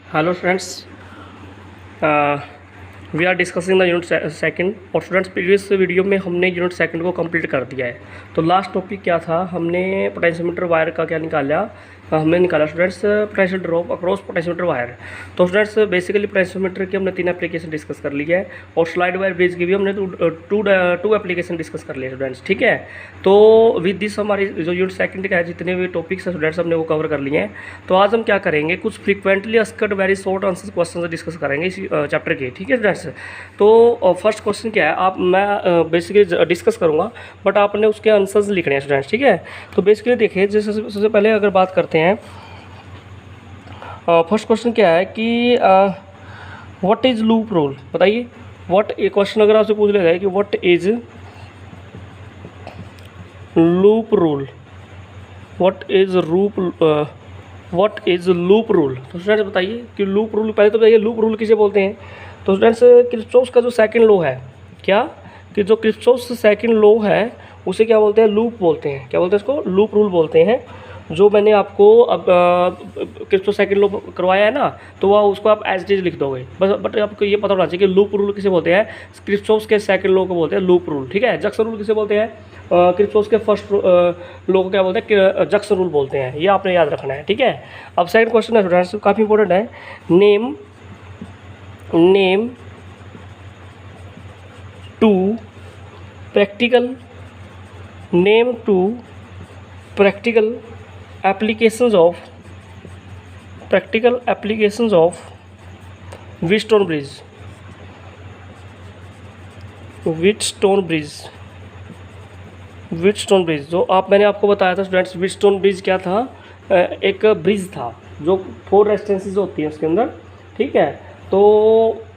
Hello students, we are discussing the unit second. और students, previous video में हमने unit second को complete कर दिया है। तो लास्ट टॉपिक क्या था, हमने पोटेंशियोमीटर वायर का क्या निकाला, हमने निकाला students potential drop across potentiometer wire. तो स्टूडेंट्स बेसिकली पोटेंशियोमीटर की हमने 3 एप्लीकेशन डिस्कस कर ली है और स्लाइड वायर ब्रिज की भी हमने टू एप्लीकेशन डिस्कस कर लिए स्टूडेंट्स, ठीक है। तो विद दिस हमारी जो यूनिट सेकंड का है जितने भी टॉपिक्स है स्टूडेंट्स हमने वो कवर कर लिए हैं। तो आज हम क्या करेंगे, कुछ frequently asked very short answer question discuss करेंगे इसी चैप्टर के, ठीक है स्टूडेंट्स। तो फर्स्ट क्वेश्चन क्या है, मैं बेसिकली डिस्कस करूँगा बट आपने उसके आंसर्स लिखने हैं स्टूडेंट्स, ठीक है। तो बेसिकली देखिए, जैसे सबसे पहले अगर बात करते हैं, फर्स्ट क्वेश्चन क्या है कि व्हाट इज लूप रूल, बताइए। व्हाट, एक क्वेश्चन अगर आपसे पूछ लिया जाए कि what is loop rule, what is loop rule, तो स्टूडेंट्स बताइए कि लूप रूल, पहले तो बताइए लूप रूल किसे बोलते हैं। तो स्टूडेंट्स, किरचॉफ का जो सेकंड लॉ है, क्या कि जो किरचॉफ सेकंड लॉ है उसे क्या बोलते हैं, लूप बोलते हैं। क्या बोलते हैं इसको, लूप रूल बोलते हैं। जो मैंने आपको अब किरचॉफ सेकंड लॉ करवाया है ना, तो वह उसको आप एज इट इज लिख दोगे बस। बट आपको ये पता होना चाहिए कि लूप रूल किसे बोलते हैं, किरचॉफ के सेकंड लॉ को बोलते हैं लूप रूल, ठीक है। जक्सन रूल किसे बोलते हैं, किरचॉफ के फर्स्ट लॉ को क्या बोलते हैं, जक्सन रूल बोलते हैं। ये आपने याद रखना है, ठीक है। अब सेकंड क्वेश्चन है स्टूडेंट्स, काफ़ी इंपॉर्टेंट है। Name two practical applications of Wheatstone bridge। जो मैंने आपको बताया था स्टूडेंट्स, व्हीटस्टोन ब्रिज क्या था, एक ब्रिज था जो 4 रेजिस्टेंसेस होती हैं उसके अंदर, ठीक है। तो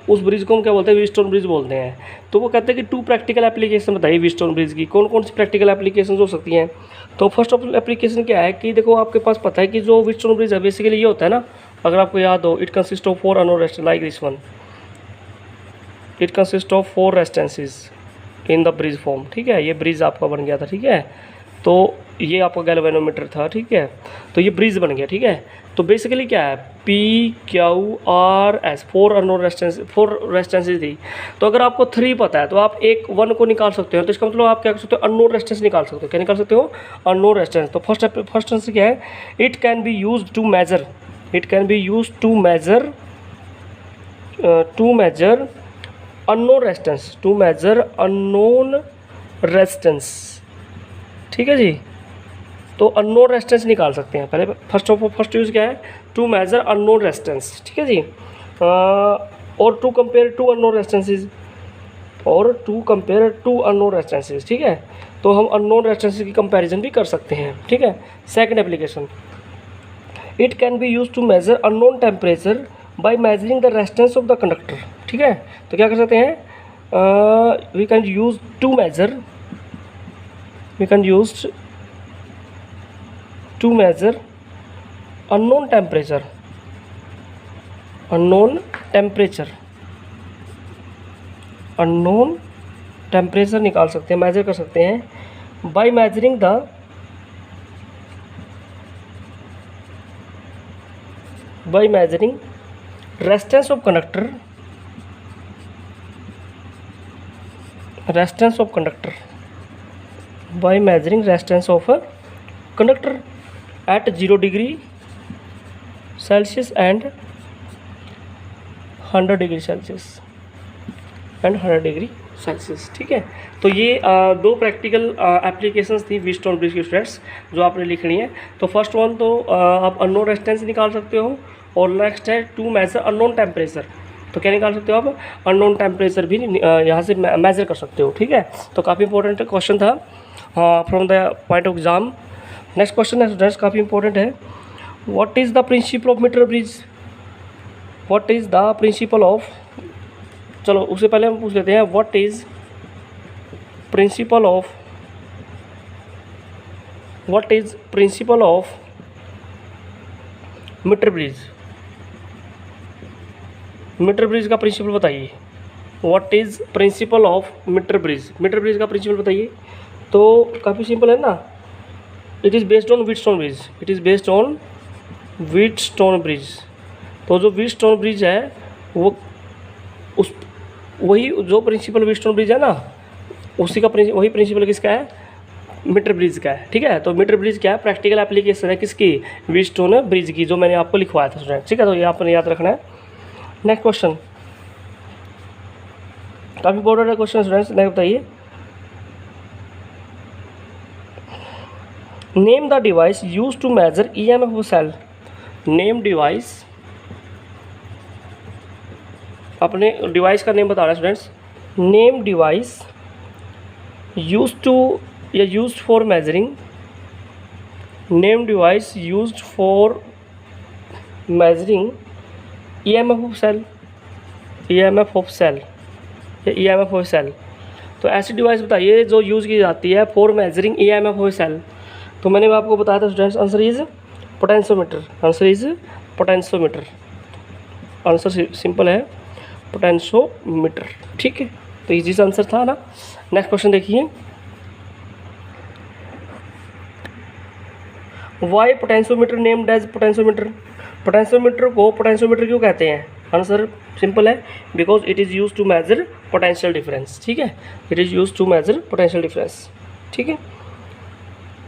उस ब्रिज को हम क्या बोलते हैं, व्हीटस्टोन ब्रिज बोलते हैं। तो वो कहते हैं कि 2 प्रैक्टिकल एप्लीकेशन बताइए व्हीटस्टोन ब्रिज की, कौन कौन सी प्रैक्टिकल एप्लीकेशन हो सकती हैं। तो फर्स्ट एप्लीकेशन क्या है कि देखो, आपके पास पता है कि जो व्हीटस्टोन ब्रिज है बेसिकली ये होता है ना, अगर आपको याद हो, it consist of 4 unknown resistance like this one, it consist of 4 resistances in the bridge form, ठीक है। ये ब्रिज आपका बन गया था, ठीक है। तो ये आपका गैल्वेनोमीटर था, ठीक है। तो ये ब्रिज बन गया, ठीक है। तो बेसिकली क्या है, PQRS 4 अननोन रेजिस्टेंसेस थी। तो अगर आपको 3 पता है तो आप 1 को निकाल सकते हो। तो इसका मतलब आप क्या कर सकते हो, अननोन रेजिस्टेंस निकाल सकते हो। क्या निकाल सकते हो, अननोन रेजिस्टेंस। तो फर्स्ट आंसर क्या है, it can be used to measure unknown resistance, ठीक है जी। तो अननोन रेजिस्टेंस निकाल सकते हैं। पहले फर्स्ट यूज़ क्या है, टू मेजर अननोन रेजिस्टेंस, ठीक है जी। और to compare two unknown resistances, ठीक है। तो हम अननोन रेजिस्टेंसेज की कंपैरिजन भी कर सकते हैं, ठीक है। Second application, it can be use to measure unknown temperature by measuring the resistance of the conductor, ठीक है। तो क्या कर सकते हैं, we can use to measure unknown temperature निकाल सकते हैं, मेजर कर सकते हैं by measuring the resistance of conductor at 0 degree Celsius and 100 degree Celsius, ठीक है। तो ये 2 प्रैक्टिकल एप्लीकेशंस थी व्हीटस्टोन ब्रिज की स्टूडेंट्स, जो आपने लिखनी है। तो फर्स्ट वन तो आप अननोन रेजिस्टेंस निकाल सकते हो, और नेक्स्ट है टू मेजर अननोन टेम्परेचर। तो क्या निकाल सकते हो आप, अननोन टेम्परेचर भी यहाँ से मेजर कर सकते हो, ठीक है। तो काफ़ी इंपॉर्टेंट क्वेश्चन था from the point of exam. Next question है स्टूडेंट्स, काफ़ी इंपॉर्टेंट है। What is the principle of metre bridge, चलो उससे पहले हम पूछ लेते हैं, what is principle of metre bridge का प्रिंसिपल बताइए। What is principle of metre bridge का प्रिंसिपल बताइए। तो काफ़ी सिंपल है ना, it is based on Wheatstone bridge, तो जो व्हीटस्टोन ब्रिज है वो उस वही जो प्रिंसिपल व्हीटस्टोन ब्रिज है ना, उसी का वही प्रिंसिपल किसका है, मीटर ब्रिज का है। ठीक है, तो मीटर ब्रिज क्या है, प्रैक्टिकल एप्लीकेशन है किसकी, व्हीटस्टोन ब्रिज की, जो मैंने आपको लिखवाया था स्टूडेंट। ठीक है, तो ये आपने याद रखना है। नेक्स्ट क्वेश्चन काफ़ी इंपॉर्टेंट है क्वेश्चन स्टूडेंट्स। नेक्स्ट बताइए, name the device use to measure EMF of cell. Name device, अपने डिवाइस का नेम बता रहे हैं students. Name device use to या use for measuring, name device use for measuring EMF of cell, EMF of cell या EMF of cell. तो ऐसी device बताइए जो यूज़ की जाती है for measuring EMF of cell. तो मैंने आपको बताया था students, answer is potentiometer. Answer is potentiometer. Answer simple है, पोटेंशियोमीटर। ठीक है, तो इजी सा आंसर था ना। नेक्स्ट क्वेश्चन देखिए, why potentiometer named as potentiometer. Potentiometer को पोटेंशियोमीटर क्यों कहते हैं? आंसर सिंपल है, because it is use to measure potential difference. ठीक है, it is use to measure potential difference. ठीक है,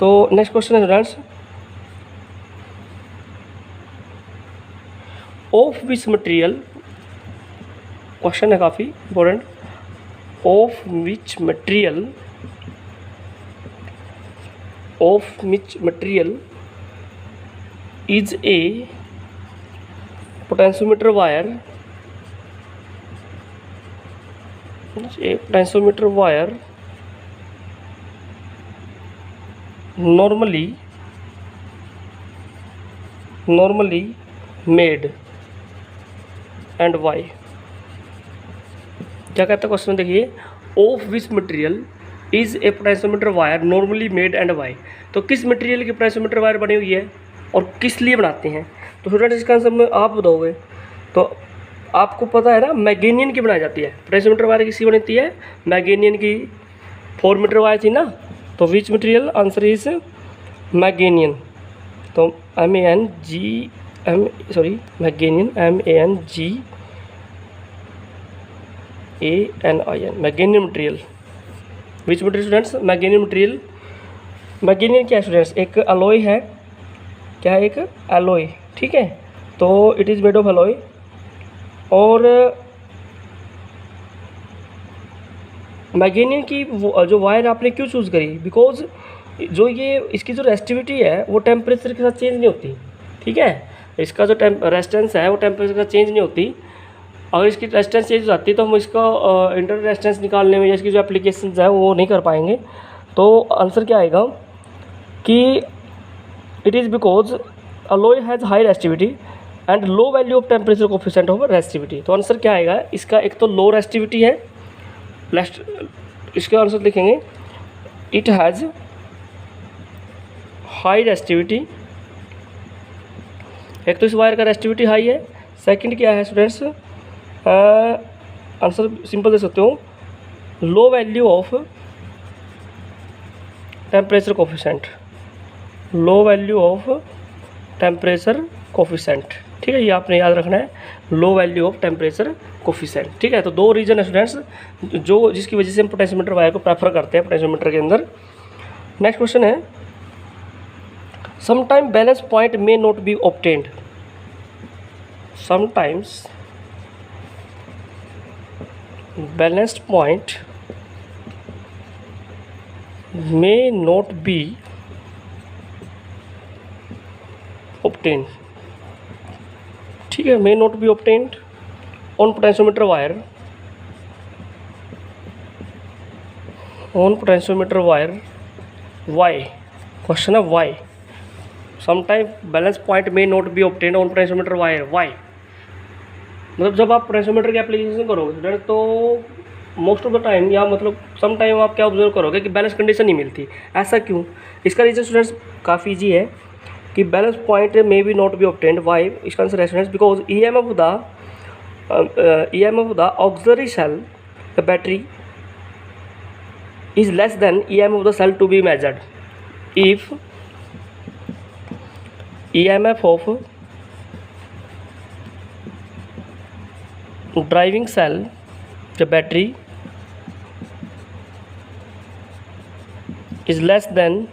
तो नेक्स्ट क्वेश्चन है students, of which material, question है काफ़ी important, of which material, of which material is a potentiometer wire, a potentiometer wire normally made and why। क्या कहता है question देखिए, of which material is a potentiometer wire normally made and why. तो किस material की potentiometer wire बनी हुई है और किस लिए बनाते हैं? तो स्टूडेंट इसका आंसर में आप बताओगे। तो आपको पता है ना, मैग्नीशियम की बनाई जाती है पोटेंशियोमीटर वायर, किसी बनती है मैग्नीशियम की। 4 मीटर वायर थी ना, तो which material, answer is magnesium. तो magnesium, MANGANIN, magnesium material. Which material students, magnesium material. Magnesium क्या है स्टूडेंट्स, एक अलॉय है। क्या है? एक अलॉय। ठीक है, तो it is made of alloy. और मैग्नीशियम की जो वायर आपने क्यों चूज़ करी? बिकॉज जो ये इसकी जो रेसिस्टिविटी है वो टेम्परेचर के साथ चेंज नहीं होती। ठीक है, इसका जो रेजिस्टेंस है वो टेम्परेचर के साथ चेंज नहीं होती। अगर इसकी रेजिस्टेंस चेंज हो जाती है तो हम इसका इंटर रेजिस्टेंस निकालने में या इसकी जो एप्लीकेशंस है वो नहीं कर पाएंगे। तो आंसर क्या आएगा कि it is because alloy has high resistivity and low value of temperature coefficient of resistivity. तो आंसर क्या आएगा इसका, एक तो लो रेसिस्टिविटी है, इसका आंसर लिखेंगे इट हैज़ हाई रेसिस्टिविटी। एक तो इस वायर का रेसिस्टिविटी हाई है। सेकंड क्या है स्टूडेंट्स, आंसर सिंपल दे सकते हो, low value of temperature coefficient, low value of temperature coefficient. ठीक है, ये आपने याद रखना है, low value of temperature coefficient. ठीक है, तो 2 रीजन है स्टूडेंट्स जो जिसकी वजह से हम पोटेंशियोमीटर वायर को प्रेफर करते हैं पोटेंशियोमीटर के अंदर। नेक्स्ट क्वेश्चन है, sometime balance point may not be obtained. Sometimes balanced point may not be obtained. ठीक है, may not be obtained on potentiometer wire, on potentiometer wire. Why? Question है why. Sometime balance point may not be obtained on potentiometer wire. Why मतलब जब आप potentiometer की application करोगे student तो most of the time या मतलब some time आप क्या ऑब्जर्व करोगे कि बैलेंस कंडीशन नहीं मिलती। ऐसा क्यों? इसका रीज़न स्टूडेंट्स काफ़ी ईजी है कि balance point may be not be obtained. Why? इसका आंसर है students because EMF of the auxiliary cell, the battery is less than EMF of the cell to be measured. If EMF of driving cell the battery is less than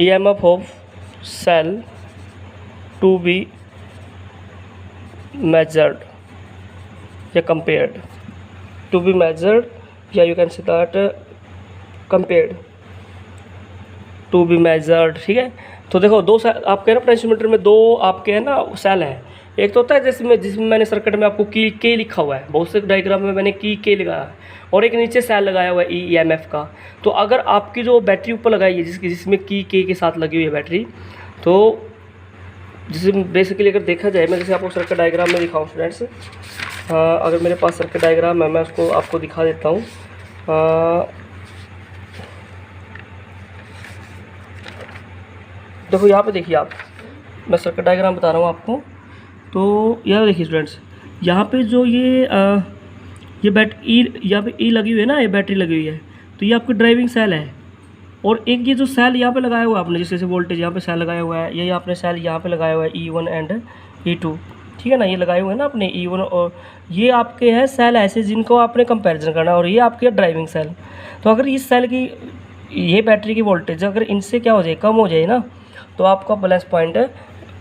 EMF of cell to be measured या compared, to be measured या you can say that compared to be measured। ठीक है, तो देखो दो आपके ना potentiometer में दो आपके है ना सेल हैं। एक तो होता है जिसमें मैंने सर्किट में आपको के लिखा हुआ है, बहुत से डायग्राम में मैंने के लगाया है, और एक नीचे सेल लगाया हुआ है EMF का। तो अगर आपकी जो बैटरी ऊपर लगाई है जिसमें के साथ लगी हुई है बैटरी, तो जिसे बेसिकली अगर देखा जाए, मैं जैसे आपको सर्किट डायग्राम में दिखाऊँ स्टूडेंट्स, अगर मेरे पास सर्किट डायग्राम है मैं उसको आपको दिखा देता हूँ। देखो यहाँ पे देखिए आप, मैं सर्किट डायग्राम बता रहा हूँ आपको। तो यहाँ देखिए स्टूडेंट्स, यहाँ पे जो ये बैटरी यहाँ पे लगी हुई है ना, ये बैटरी लगी हुई है, तो ये आपकी ड्राइविंग सेल है। और एक ये जो सेल यहाँ पे लगाया हुआ है आपने, जैसे वोल्टेज यहाँ पे सेल लगाया हुआ है, ये आपने सेल यहाँ पे लगाया हुआ है E1 एंड E2, ठीक है ना, ये लगाए हुए हैं ना आपने E1, और ये आपके हैं सेल ऐसे जिनको आपने कंपैरिजन करना, और ये आपके ड्राइविंग सेल। तो अगर इस सेल की ये बैटरी की वोल्टेज अगर इनसे क्या हो जाए, कम हो जाए ना, तो आपका बैलेंस पॉइंट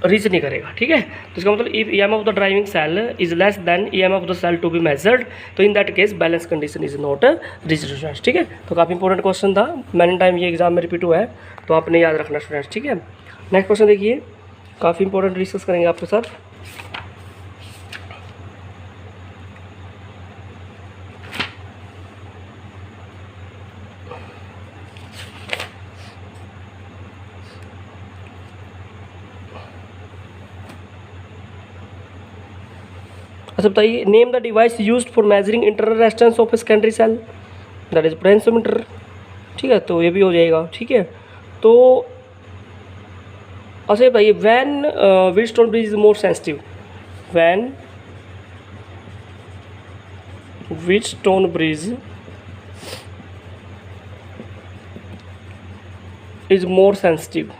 रीच नहीं करेगा। ठीक है, तो इसका मतलब if EMF of the driving cell is less than EMF of the cell to be measured, तो in that case balance condition is not reached. ठीक है, तो काफ़ी इंपॉर्टेंट क्वेश्चन था, मैनी टाइम ये एग्जाम में रिपीट हुआ है, तो आपने याद रखना स्टूडेंट्स। ठीक है, नेक्स्ट क्वेश्चन देखिए, काफ़ी इंपॉर्टेंट डिस्कस करेंगे आपके साथ। अच्छा बताइए, name the device used for measuring internal resistance of secondary cell, that is potentiometer. ठीक है, तो ये भी हो जाएगा। ठीक है, तो अच्छा बताइए, when Wheatstone bridge is more sensitive, when Wheatstone bridge is more sensitive,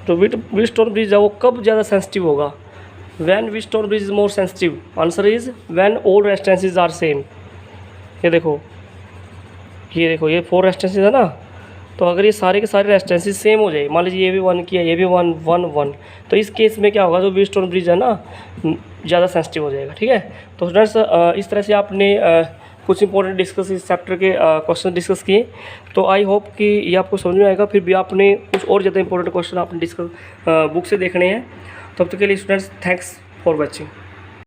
तो व्हीटस्टोन ब्रिज है वो कब ज़्यादा सेंसिटिव होगा? When Wheatstone bridge is more sensitive, answer is when all resistances are same। ये देखो ये 4 रेजिस्टेंसेज है ना, तो अगर ये सारे के सारे रेजिस्टेंसेज सेम हो जाए, मान लीजिए ये भी 1 किया, ये भी 1 1 1, तो इस केस में क्या होगा, जो व्हीटस्टोन ब्रिज है ना ज़्यादा सेंसिटिव हो जाएगा। ठीक है, तो स्टूडेंट्स इस तरह से आपने कुछ इंपॉर्टेंट डिस्कस इस चैप्टर के क्वेश्चन डिस्कस किए, तो आई होप कि ये आपको समझ में आएगा। फिर भी आपने कुछ और ज़्यादा इंपॉर्टेंट क्वेश्चन आपने डिस्कस बुक से देखने हैं। तब तक के लिए स्टूडेंट्स, थैंक्स फॉर वॉचिंग।